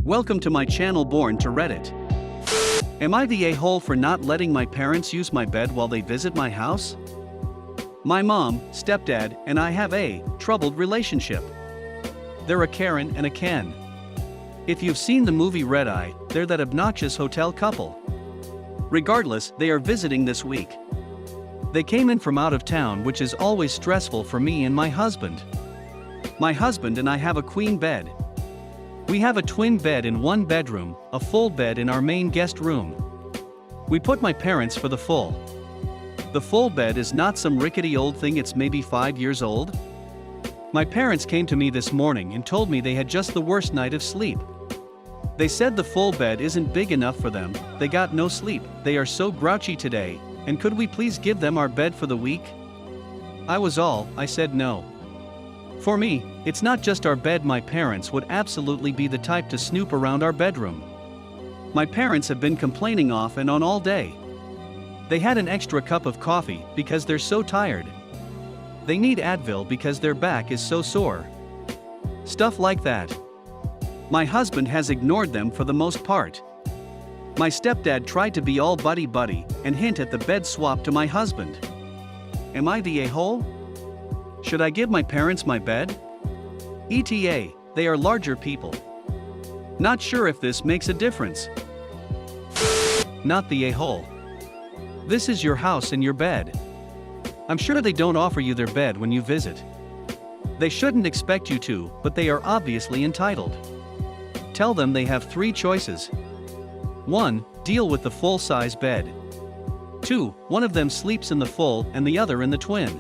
Welcome to my channel BornToReddit. Am I the a-hole for not letting my parents use my bed while they visit my house? My mom, stepdad, and I have a troubled relationship. They're a Karen and a Ken. If you've seen the movie Red Eye, they're that obnoxious hotel couple. Regardless, they are visiting this week. They came in from out of town, which is always stressful for me and my husband. My husband and I have a queen bed. We have a twin bed in one bedroom, a full bed in our main guest room. We put my parents for the full. The full bed is not some rickety old thing, it's maybe 5 years old. My parents came to me this morning and told me they had just the worst night of sleep. They said the full bed isn't big enough for them, they got no sleep, they are so grouchy today, and could we please give them our bed for the week? I said no. For me, it's not just our bed. My parents would absolutely be the type to snoop around our bedroom. My parents have been complaining off and on all day. They had an extra cup of coffee because they're so tired. They need Advil because their back is so sore. Stuff like that. My husband has ignored them for the most part. My stepdad tried to be all buddy-buddy and hint at the bed swap to my husband. Am I the a-hole? Should I give my parents my bed? ETA, they are larger people. Not sure if this makes a difference. Not the a-hole. This is your house and your bed. I'm sure they don't offer you their bed when you visit. They shouldn't expect you to, but they are obviously entitled. Tell them they have 3 choices. 1. Deal with the full-size bed. 2. One of them sleeps in the full and the other in the twin.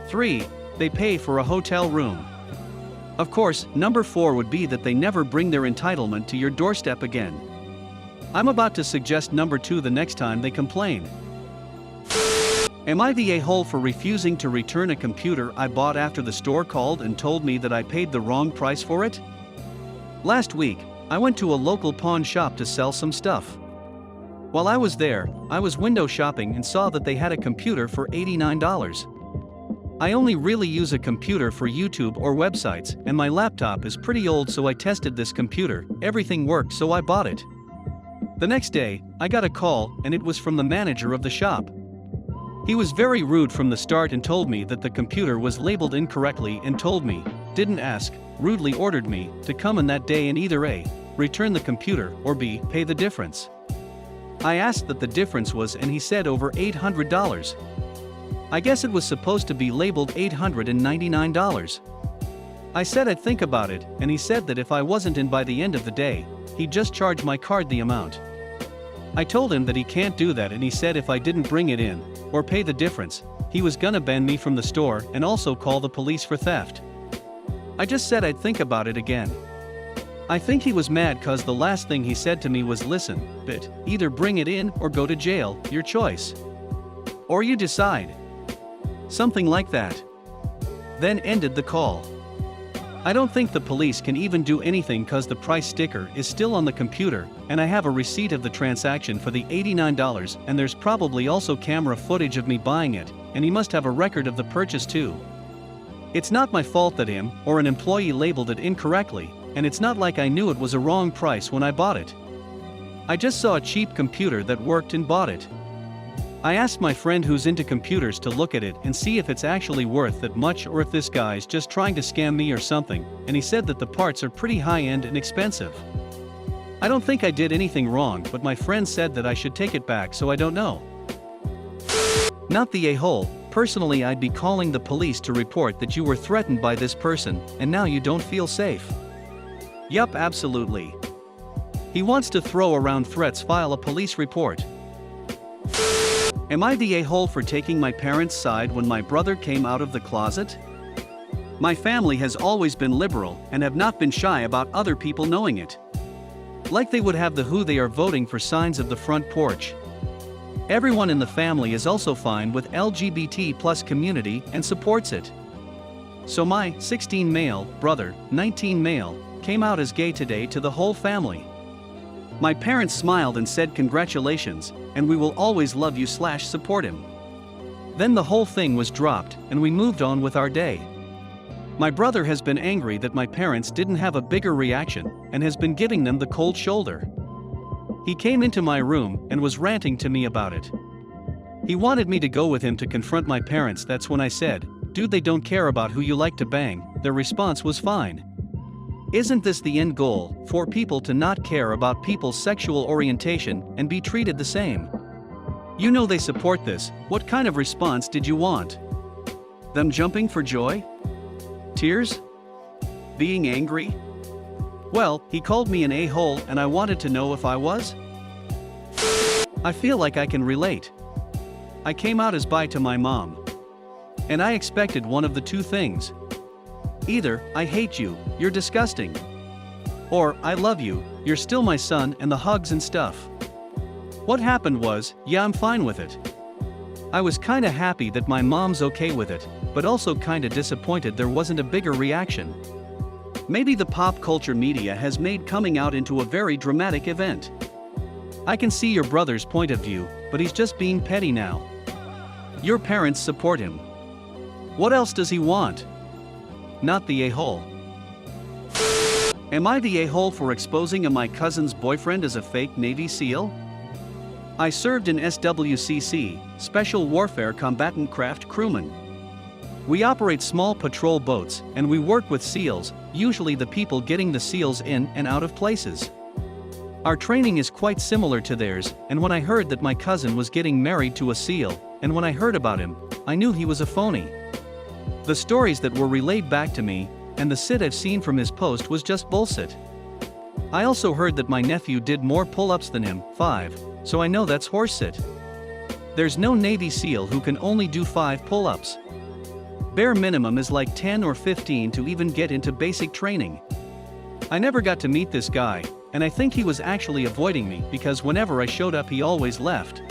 3. They pay for a hotel room. Of course, number 4 would be that they never bring their entitlement to your doorstep again. I'm about to suggest number 2 the next time they complain. Am I the a-hole for refusing to return a computer I bought after the store called and told me that I paid the wrong price for it? Last week, I went to a local pawn shop to sell some stuff. While I was there, I was window shopping and saw that they had a computer for $89. I only really use a computer for YouTube or websites, and my laptop is pretty old, so I tested this computer, everything worked, so I bought it. The next day, I got a call, and it was from the manager of the shop. He was very rude from the start and told me that the computer was labeled incorrectly and told me, didn't ask, rudely ordered me to come in that day and either A, return the computer, or B, pay the difference. I asked what the difference was and he said over $800. I guess it was supposed to be labeled $899. I said I'd think about it, and he said that if I wasn't in by the end of the day, he'd just charge my card the amount. I told him that he can't do that, and he said if I didn't bring it in, or pay the difference, he was gonna ban me from the store and also call the police for theft. I just said I'd think about it again. I think he was mad cause the last thing he said to me was, listen, bit, either bring it in or go to jail, your choice. Or you decide. Something like that. Then ended the call. I don't think the police can even do anything cause the price sticker is still on the computer, and I have a receipt of the transaction for the $89, and there's probably also camera footage of me buying it, and he must have a record of the purchase too. It's not my fault that him or an employee labeled it incorrectly, and it's not like I knew it was a wrong price when I bought it. I just saw a cheap computer that worked and bought it. I asked my friend who's into computers to look at it and see if it's actually worth that much or if this guy's just trying to scam me or something, and he said that the parts are pretty high-end and expensive. I don't think I did anything wrong, but my friend said that I should take it back, so I don't know. Not the a-hole. Personally, I'd be calling the police to report that you were threatened by this person, and now you don't feel safe. Yup, absolutely. He wants to throw around threats, file a police report. Am I the a-hole for taking my parents' side when my brother came out of the closet? My family has always been liberal and have not been shy about other people knowing it. Like they would have the who they are voting for signs of the front porch. Everyone in the family is also fine with LGBT+ community and supports it. So my 16 male brother, 19 male, came out as gay today to the whole family. My parents smiled and said congratulations, and we will always love you / support him. Then the whole thing was dropped, and we moved on with our day. My brother has been angry that my parents didn't have a bigger reaction and has been giving them the cold shoulder. He came into my room and was ranting to me about it. He wanted me to go with him to confront my parents. That's when I said, "Dude, they don't care about who you like to bang." Their response was fine. Isn't this the end goal, for people to not care about people's sexual orientation and be treated the same? You know they support this. What kind of response did you want? Them jumping for joy? Tears? Being angry? Well, he called me an a-hole and I wanted to know if I was? I feel like I can relate. I came out as bi to my mom. And I expected one of the two things. Either, I hate you, you're disgusting. Or, I love you, you're still my son, and the hugs and stuff. What happened was, yeah, I'm fine with it. I was kinda happy that my mom's okay with it, but also kinda disappointed there wasn't a bigger reaction. Maybe the pop culture media has made coming out into a very dramatic event. I can see your brother's point of view, but he's just being petty now. Your parents support him. What else does he want? Not the a-hole. Am I the a-hole for exposing my cousin's boyfriend as a fake Navy SEAL? I served in SWCC, Special Warfare Combatant Craft Crewman. We operate small patrol boats, and we work with SEALs, usually the people getting the SEALs in and out of places. Our training is quite similar to theirs, and when I heard that my cousin was getting married to a SEAL, and when I heard about him, I knew he was a phony. The stories that were relayed back to me, and the sit I've seen from his post was just bullshit. I also heard that my nephew did more pull-ups than him, 5, so I know that's horseshit. There's no Navy SEAL who can only do 5 pull-ups. Bare minimum is like 10 or 15 to even get into basic training. I never got to meet this guy, and I think he was actually avoiding me because whenever I showed up he always left.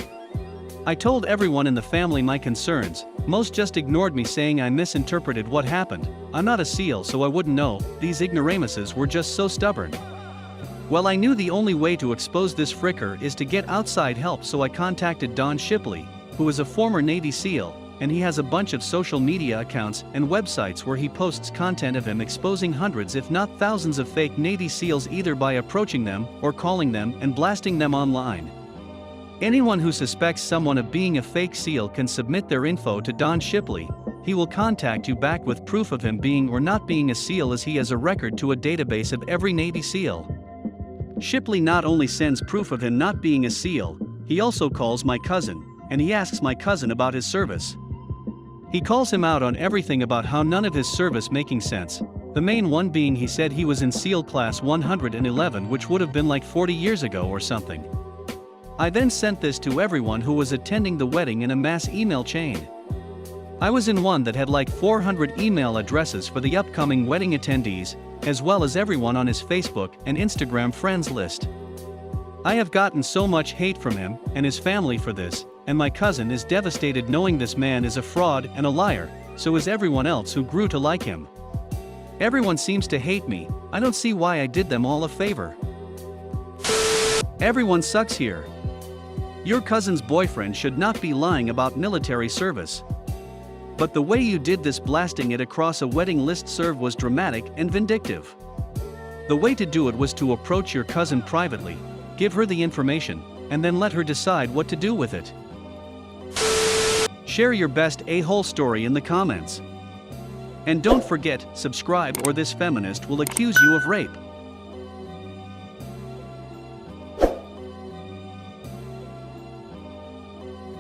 I told everyone in the family my concerns, most just ignored me saying I misinterpreted what happened. I'm not a SEAL so I wouldn't know, these ignoramuses were just so stubborn. Well, I knew the only way to expose this fricker is to get outside help, so I contacted Don Shipley, who is a former Navy SEAL, and he has a bunch of social media accounts and websites where he posts content of him exposing hundreds if not thousands of fake Navy SEALs either by approaching them or calling them and blasting them online. Anyone who suspects someone of being a fake SEAL can submit their info to Don Shipley. He will contact you back with proof of him being or not being a SEAL, as he has a record to a database of every Navy SEAL. Shipley not only sends proof of him not being a SEAL, he also calls my cousin, and he asks my cousin about his service. He calls him out on everything about how none of his service making sense, the main one being he said he was in SEAL Class 111, which would have been like 40 years ago or something. I then sent this to everyone who was attending the wedding in a mass email chain. I was in one that had like 400 email addresses for the upcoming wedding attendees, as well as everyone on his Facebook and Instagram friends list. I have gotten so much hate from him and his family for this, and my cousin is devastated knowing this man is a fraud and a liar, so is everyone else who grew to like him. Everyone seems to hate me. I don't see why I did them all a favor. Everyone sucks here. Your cousin's boyfriend should not be lying about military service. But the way you did this, blasting it across a wedding listserv, was dramatic and vindictive. The way to do it was to approach your cousin privately, give her the information, and then let her decide what to do with it. Share your best a-hole story in the comments. And don't forget, subscribe or this feminist will accuse you of rape.